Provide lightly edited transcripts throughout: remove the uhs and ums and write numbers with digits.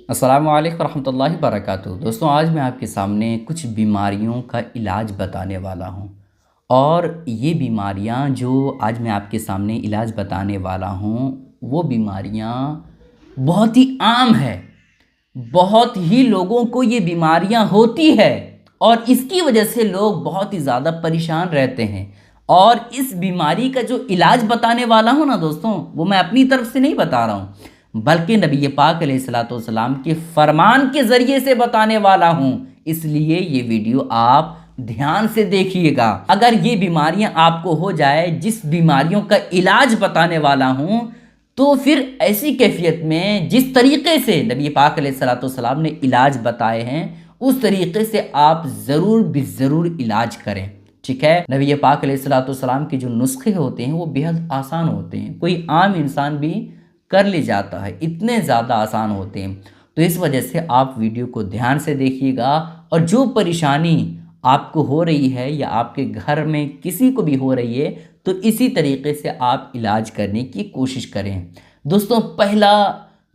السلام علیکم ورحمۃ اللہ وبرکاتہ۔ دوستوں، آج میں آپ کے سامنے کچھ بیماریوں کا علاج بتانے والا ہوں، اور یہ بیماریاں جو آج میں آپ کے سامنے علاج بتانے والا ہوں وہ بیماریاں بہت ہی عام ہے۔ بہت ہی لوگوں کو یہ بیماریاں ہوتی ہے اور اس کی وجہ سے لوگ بہت ہی زیادہ پریشان رہتے ہیں۔ اور اس بیماری کا جو علاج بتانے والا ہوں نا دوستوں، وہ میں اپنی طرف سے نہیں بتا رہا ہوں، بلکہ نبی پاک علیہ الصلوۃ والسلام کے فرمان کے ذریعے سے بتانے والا ہوں۔ اس لیے یہ ویڈیو آپ دھیان سے دیکھیے گا۔ اگر یہ بیماریاں آپ کو ہو جائے جس بیماریوں کا علاج بتانے والا ہوں، تو پھر ایسی کیفیت میں جس طریقے سے نبی پاک علیہ الصلوۃ والسلام نے علاج بتائے ہیں اس طریقے سے آپ ضرور ضرور علاج کریں، ٹھیک ہے؟ نبی پاک علیہ الصلوۃ والسلام کے جو نسخے ہوتے ہیں وہ بہت آسان ہوتے ہیں، کوئی عام انسان بھی کر لے جاتا ہے، اتنے زیادہ آسان ہوتے ہیں۔ تو اس وجہ سے آپ ویڈیو کو دھیان سے دیکھیے گا، اور جو پریشانی آپ کو ہو رہی ہے یا آپ کے گھر میں کسی کو بھی ہو رہی ہے تو اسی طریقے سے آپ علاج کرنے کی کوشش کریں۔ دوستوں، پہلا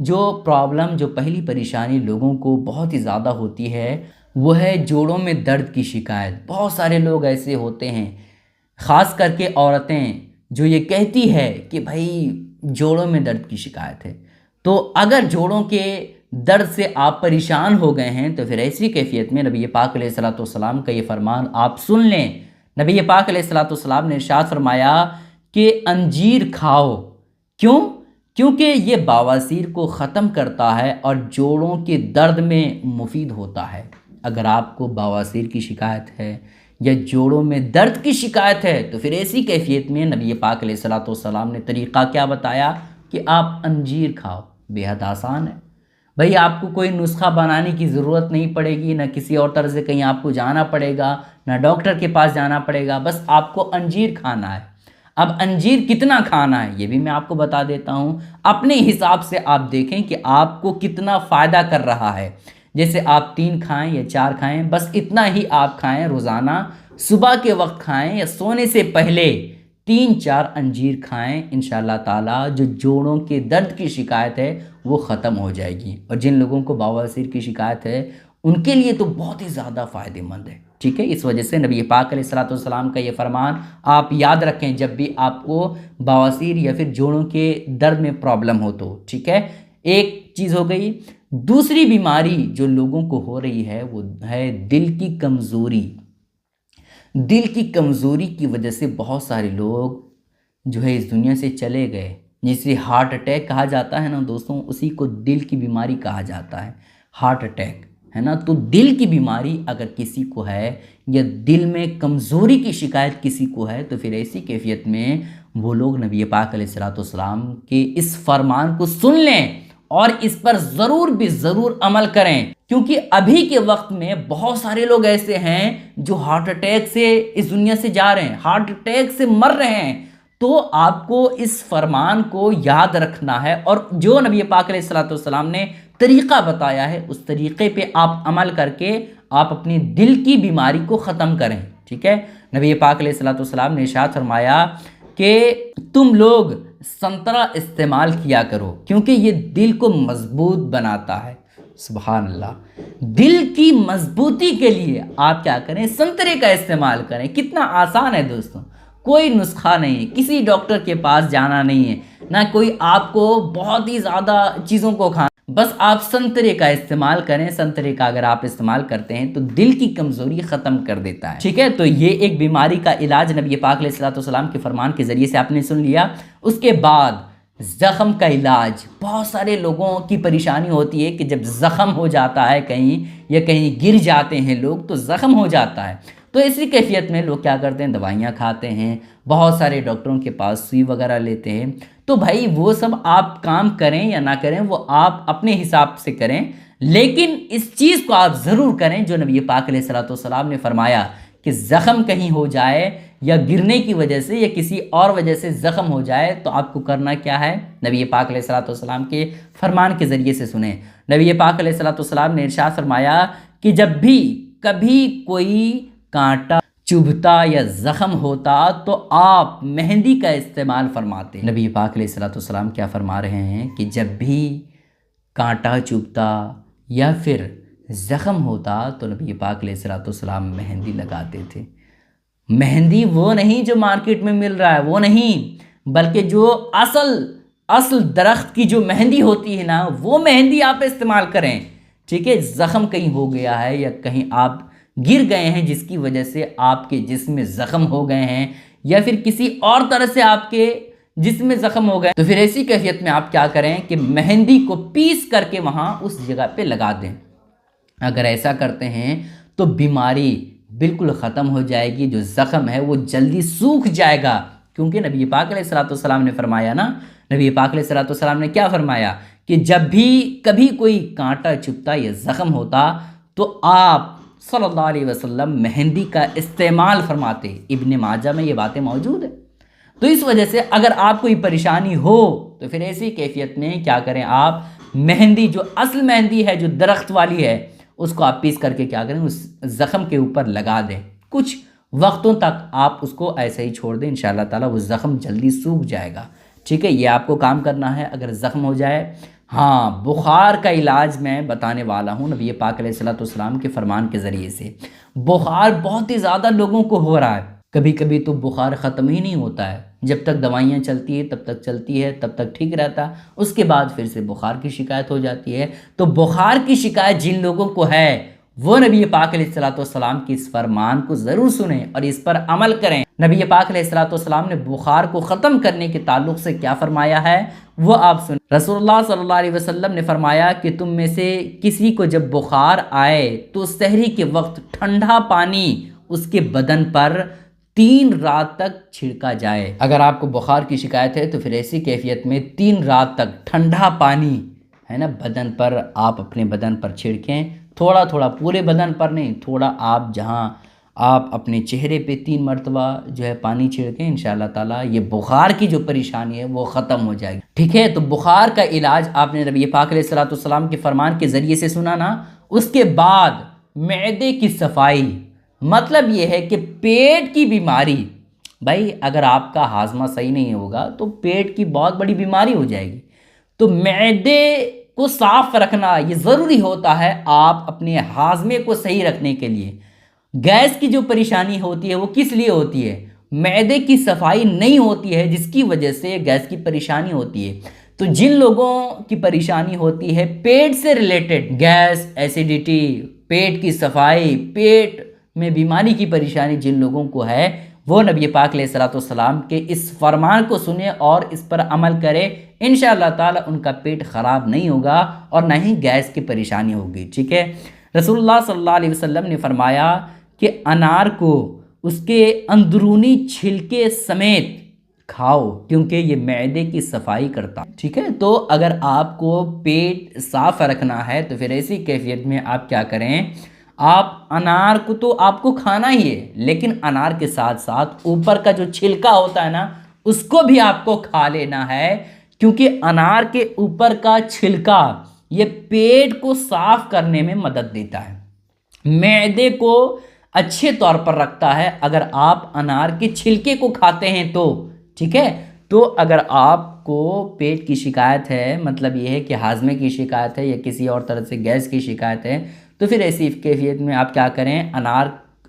جو پرابلم، جو پہلی پریشانی لوگوں کو بہت ہی زیادہ ہوتی ہے وہ ہے جوڑوں میں درد کی شکایت۔ بہت سارے لوگ ایسے ہوتے ہیں، خاص کر کے عورتیں، جو یہ کہتی ہے کہ بھائی جوڑوں میں درد کی شکایت ہے۔ تو اگر جوڑوں کے درد سے آپ پریشان ہو گئے ہیں تو پھر ایسی کیفیت میں نبی پاک علیہ الصلوۃ والسلام کا یہ فرمان آپ سن لیں۔ نبی پاک علیہ الصلوۃ والسلام نے ارشاد فرمایا کہ انجیر کھاؤ۔ کیوں؟ کیونکہ یہ بواسیر کو ختم کرتا ہے اور جوڑوں کے درد میں مفید ہوتا ہے۔ اگر آپ کو بواسیر کی شکایت ہے یا جوڑوں میں درد کی شکایت ہے تو پھر ایسی کیفیت میں نبی پاک علیہ الصلوۃ والسلام نے طریقہ کیا بتایا کہ آپ انجیر کھاؤ۔ بہت آسان ہے بھئی، آپ کو کوئی نسخہ بنانے کی ضرورت نہیں پڑے گی، نہ کسی اور طرح سے کہیں آپ کو جانا پڑے گا، نہ ڈاکٹر کے پاس جانا پڑے گا، بس آپ کو انجیر کھانا ہے۔ اب انجیر کتنا کھانا ہے یہ بھی میں آپ کو بتا دیتا ہوں۔ اپنے حساب سے آپ دیکھیں کہ آپ کو کتنا فائدہ کر رہا ہے۔ جیسے آپ 3 کھائیں یا 4 کھائیں، بس اتنا ہی آپ کھائیں روزانہ۔ صبح کے وقت کھائیں یا سونے سے پہلے 3-4 انجیر کھائیں، انشاءاللہ تعالی جو جوڑوں کے درد کی شکایت ہے وہ ختم ہو جائے گی۔ اور جن لوگوں کو بواسیر کی شکایت ہے ان کے لیے تو بہت ہی زیادہ فائدہ مند ہے، ٹھیک ہے؟ اس وجہ سے نبی پاک علیہ الصلوۃ والسلام کا یہ فرمان آپ یاد رکھیں جب بھی آپ کو بواسیر یا پھر جوڑوں کے درد میں پرابلم ہو تو، ٹھیک ہے؟ ایک چیز ہو گئی۔ دوسری بیماری جو لوگوں کو ہو رہی ہے وہ ہے دل کی کمزوری۔ دل کی کمزوری کی وجہ سے بہت سارے لوگ جو ہے اس دنیا سے چلے گئے۔ جسے ہارٹ اٹیک کہا جاتا ہے نا دوستوں، اسی کو دل کی بیماری کہا جاتا ہے، ہارٹ اٹیک، ہے نا؟ تو دل کی بیماری اگر کسی کو ہے یا دل میں کمزوری کی شکایت کسی کو ہے تو پھر ایسی کیفیت میں وہ لوگ نبی پاک علیہ الصلوۃ والسلام کے اس فرمان کو سن لیں اور اس پر ضرور عمل کریں، کیونکہ ابھی کے وقت میں بہت سارے لوگ ایسے ہیں جو ہارٹ اٹیک سے اس دنیا سے جا رہے ہیں، ہارٹ اٹیک سے مر رہے ہیں۔ تو آپ کو اس فرمان کو یاد رکھنا ہے، اور جو نبی پاک علیہ الصلوۃ والسلام نے طریقہ بتایا ہے اس طریقے پہ آپ عمل کر کے آپ اپنی دل کی بیماری کو ختم کریں، ٹھیک ہے؟ نبی پاک علیہ الصلوۃ والسلام نے ارشاد فرمایا کہ تم لوگ سنترا استعمال کیا کرو کیونکہ یہ دل کو مضبوط بناتا ہے۔ سبحان اللہ! دل کی مضبوطی کے لیے آپ کیا کریں؟ سنترے کا استعمال کریں۔ کتنا آسان ہے دوستوں، کوئی نسخہ نہیں ہے، کسی ڈاکٹر کے پاس جانا نہیں ہے، نہ کوئی آپ کو بہت ہی زیادہ چیزوں کو کھانا، بس آپ سنترے کا استعمال کریں۔ سنترے کا اگر آپ استعمال کرتے ہیں تو دل کی کمزوری ختم کر دیتا ہے، ٹھیک ہے؟ تو یہ ایک بیماری کا علاج نبی پاک علیہ الصلوۃ والسلام کے فرمان کے ذریعے سے آپ نے سن لیا۔ اس کے بعد زخم کا علاج۔ بہت سارے لوگوں کی پریشانی ہوتی ہے کہ جب زخم ہو جاتا ہے کہیں یا کہیں گر جاتے ہیں لوگ تو زخم ہو جاتا ہے، تو اسی کیفیت میں لوگ کیا کرتے ہیں؟ دوائیاں کھاتے ہیں، بہت سارے ڈاکٹروں کے پاس سوئی وغیرہ لیتے ہیں۔ تو بھائی وہ سب آپ کام کریں یا نہ کریں وہ آپ اپنے حساب سے کریں، لیکن اس چیز کو آپ ضرور کریں جو نبی پاک علیہ الصلوۃ والسلام نے فرمایا کہ زخم کہیں ہو جائے یا گرنے کی وجہ سے یا کسی اور وجہ سے زخم ہو جائے تو آپ کو کرنا کیا ہے؟ نبی پاک علیہ الصلوۃ والسلام کے فرمان کے ذریعے سے سنیں۔ نبی پاک علیہ الصلوۃ والسلام نے ارشاد فرمایا کہ جب بھی کبھی کوئی کانٹا چبھتا یا زخم ہوتا تو آپ مہندی کا استعمال فرماتے۔ نبی پاک علیہ الصلوۃ والسلام کیا فرما رہے ہیں کہ جب بھی کانٹا چبھتا یا پھر زخم ہوتا تو نبی پاک علیہ الصلوۃ والسلام مہندی لگاتے تھے۔ مہندی وہ نہیں جو مارکیٹ میں مل رہا ہے، وہ نہیں، بلکہ جو اصل درخت کی جو مہندی ہوتی ہے نا، وہ مہندی آپ استعمال کریں، ٹھیک ہے؟ زخم کہیں ہو گیا ہے یا کہیں آپ گر گئے ہیں جس کی وجہ سے آپ کے جسم میں زخم ہو گئے ہیں، یا پھر کسی اور طرح سے آپ کے جسم میں زخم ہو گئے، تو پھر ایسی کیفیت میں آپ کیا کریں کہ مہندی کو پیس کر کے وہاں اس جگہ پہ لگا دیں۔ اگر ایسا کرتے ہیں تو بیماری بالکل ختم ہو جائے گی، جو زخم ہے وہ جلدی سوکھ جائے گا، کیونکہ نبی پاک علیہ الصلوۃ والسلام نے فرمایا نا، نبی پاک علیہ الصلوۃ والسلام نے کیا فرمایا کہ جب بھی کبھی کوئی کانٹا چبھتا یا زخم ہوتا تو آپ صلی اللہ علیہ وسلم مہندی کا استعمال فرماتے۔ ابن ماجہ میں یہ باتیں موجود ہیں۔ تو اس وجہ سے اگر آپ کوئی پریشانی ہو تو پھر ایسی کیفیت میں کیا کریں، آپ مہندی، جو اصل مہندی ہے جو درخت والی ہے، اس کو آپ پیس کر کے کیا کریں، اس زخم کے اوپر لگا دیں۔ کچھ وقتوں تک آپ اس کو ایسے ہی چھوڑ دیں، انشاءاللہ تعالیٰ وہ زخم جلدی سوکھ جائے گا، ٹھیک ہے؟ یہ آپ کو کام کرنا ہے اگر زخم ہو جائے۔ ہاں، بخار کا علاج میں بتانے والا ہوں نبی پاک علیہ الصلوۃ والسلام کے فرمان کے ذریعے سے۔ بخار بہت ہی زیادہ لوگوں کو ہو رہا ہے، کبھی کبھی تو بخار ختم ہی نہیں ہوتا ہے، جب تک دوائیاں چلتی ہے تب تک چلتی ہے، تب تک ٹھیک رہتا، اس کے بعد پھر سے بخار کی شکایت ہو جاتی ہے۔ تو بخار کی شکایت جن لوگوں کو ہے وہ نبی پاک علیہ الصلوۃ والسلام کی اس فرمان کو ضرور سنیں اور اس پر عمل کریں۔ نبی پاک علیہ الصلوۃ والسلام نے بخار کو ختم کرنے کے تعلق سے کیا فرمایا ہے وہ آپ سنیں۔ رسول اللہ صلی اللہ علیہ وسلم نے فرمایا کہ تم میں سے کسی کو جب بخار آئے تو سحری کے وقت ٹھنڈا پانی اس کے بدن پر 3 رات تک چھڑکا جائے۔ اگر آپ کو بخار کی شکایت ہے تو پھر ایسی کیفیت میں 3 رات تک ٹھنڈا پانی ہے نا بدن پر، آپ اپنے بدن پر چھڑکیں، تھوڑا تھوڑا، پورے بدن پر نہیں، تھوڑا آپ جہاں آپ اپنے چہرے پہ 3 مرتبہ جو ہے پانی چھڑکیں، انشاءاللہ تعالیٰ یہ بخار کی جو پریشانی ہے وہ ختم ہو جائے گی، ٹھیک ہے؟ تو بخار کا علاج آپ نے نبی پاک علیہ الصلوۃ والسلام کے فرمان کے ذریعے سے سنا نا۔ اس کے بعد معدے کی صفائی، مطلب یہ ہے کہ پیٹ کی بیماری، بھائی اگر آپ کا ہاضمہ صحیح نہیں ہوگا تو پیٹ کی بہت بڑی بیماری ہو جائے گی، تو معدے کو صاف رکھنا یہ ضروری ہوتا ہے آپ اپنے ہاضمے کو صحیح رکھنے کے لیے۔ گیس کی جو پریشانی ہوتی ہے وہ کس لیے ہوتی ہے؟ معدے کی صفائی نہیں ہوتی ہے، جس کی وجہ سے گیس کی پریشانی ہوتی ہے۔ تو جن لوگوں کی پریشانی ہوتی ہے پیٹ سے ریلیٹڈ، گیس، ایسیڈیٹی، پیٹ کی صفائی، پیٹ میں بیماری کی پریشانی جن لوگوں کو ہے وہ نبی پاک علیہ الصلوۃ والسلام کے اس فرمان کو سنیں اور اس پر عمل کریں، انشاءاللہ تعالی ان کا پیٹ خراب نہیں ہوگا اور نہ ہی گیس کی پریشانی ہوگی، ٹھیک ہے؟ رسول اللہ صلی اللہ علیہ وسلم نے فرمایا کہ انار کو اس کے اندرونی چھلکے سمیت کھاؤ کیونکہ یہ معدے کی صفائی کرتا، ٹھیک ہے؟ تو اگر آپ کو پیٹ صاف رکھنا ہے تو پھر ایسی کیفیت میں آپ کیا کریں، آپ انار کو تو آپ کو کھانا ہی ہے، لیکن انار کے ساتھ ساتھ اوپر کا جو چھلکا ہوتا ہے نا اس کو بھی آپ کو کھا لینا ہے، کیونکہ انار کے اوپر کا چھلکا یہ پیٹ کو صاف کرنے میں مدد دیتا ہے، معدے کو اچھے طور پر رکھتا ہے اگر آپ انار کے چھلکے کو کھاتے ہیں تو، ٹھیک ہے؟ تو اگر آپ کو پیٹ کی شکایت ہے، مطلب یہ ہے کہ ہاضمے کی شکایت ہے یا کسی اور طرح سے گیس کی شکایت ہے، تو پھر ایسی کیفیت میں آپ کیا کریں،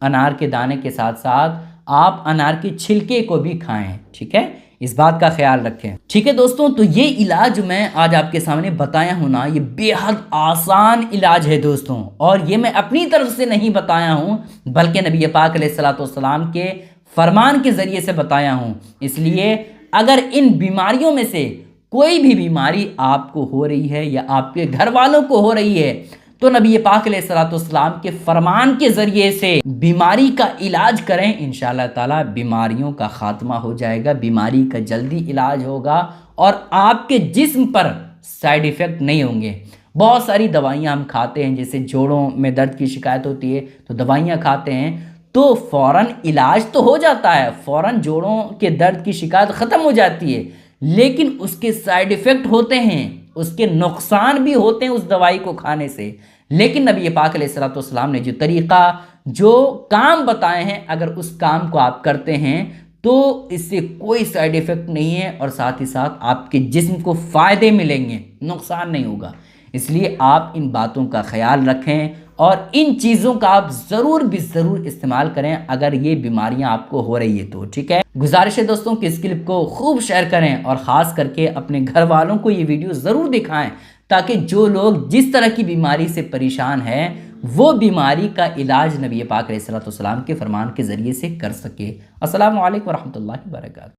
انار کے دانے کے ساتھ ساتھ آپ انار کے چھلکے کو بھی کھائیں، ٹھیک ہے؟ اس بات کا خیال رکھیں، ٹھیک ہے دوستوں؟ تو یہ علاج میں آج آپ کے سامنے بتایا ہوں نا، یہ بے حد آسان علاج ہے دوستوں، اور یہ میں اپنی طرف سے نہیں بتایا ہوں بلکہ نبی پاک علیہ الصلوۃ والسلام کے فرمان کے ذریعے سے بتایا ہوں۔ اس لیے اگر ان بیماریوں میں سے کوئی بھی بیماری آپ کو ہو رہی ہے یا آپ کے گھر والوں کو ہو رہی ہے تو نبی پاک علیہ الصلوۃ والسلام کے فرمان کے ذریعے سے بیماری کا علاج کریں، انشاءاللہ تعالی بیماریوں کا خاتمہ ہو جائے گا، بیماری کا جلدی علاج ہوگا اور آپ کے جسم پر سائیڈ ایفیکٹ نہیں ہوں گے۔ بہت ساری دوائیاں ہم کھاتے ہیں، جیسے جوڑوں میں درد کی شکایت ہوتی ہے تو دوائیاں کھاتے ہیں تو فوراً علاج تو ہو جاتا ہے، فوراً جوڑوں کے درد کی شکایت ختم ہو جاتی ہے، لیکن اس کے سائیڈ ایفیکٹ ہوتے ہیں، اس کے نقصان بھی ہوتے ہیں اس دوائی کو کھانے سے۔ لیکن نبی پاک علیہ الصلوۃ والسلام نے جو طریقہ، جو کام بتائے ہیں، اگر اس کام کو آپ کرتے ہیں تو اس سے کوئی سائیڈ ایفیکٹ نہیں ہے اور ساتھ ہی ساتھ آپ کے جسم کو فائدے ملیں گے، نقصان نہیں ہوگا۔ اس لیے آپ ان باتوں کا خیال رکھیں اور ان چیزوں کا آپ ضرور استعمال کریں اگر یہ بیماریاں آپ کو ہو رہی ہے تو، ٹھیک ہے۔ گزارش ہے دوستوں کہ اس کلپ کو خوب شیئر کریں اور خاص کر کے اپنے گھر والوں کو یہ ویڈیو ضرور دکھائیں تاکہ جو لوگ جس طرح کی بیماری سے پریشان ہیں وہ بیماری کا علاج نبی پاک علیہ الصلوۃ والسلام کے فرمان کے ذریعے سے کر سکے۔ السلام علیکم ورحمۃ اللہ وبرکاتہ۔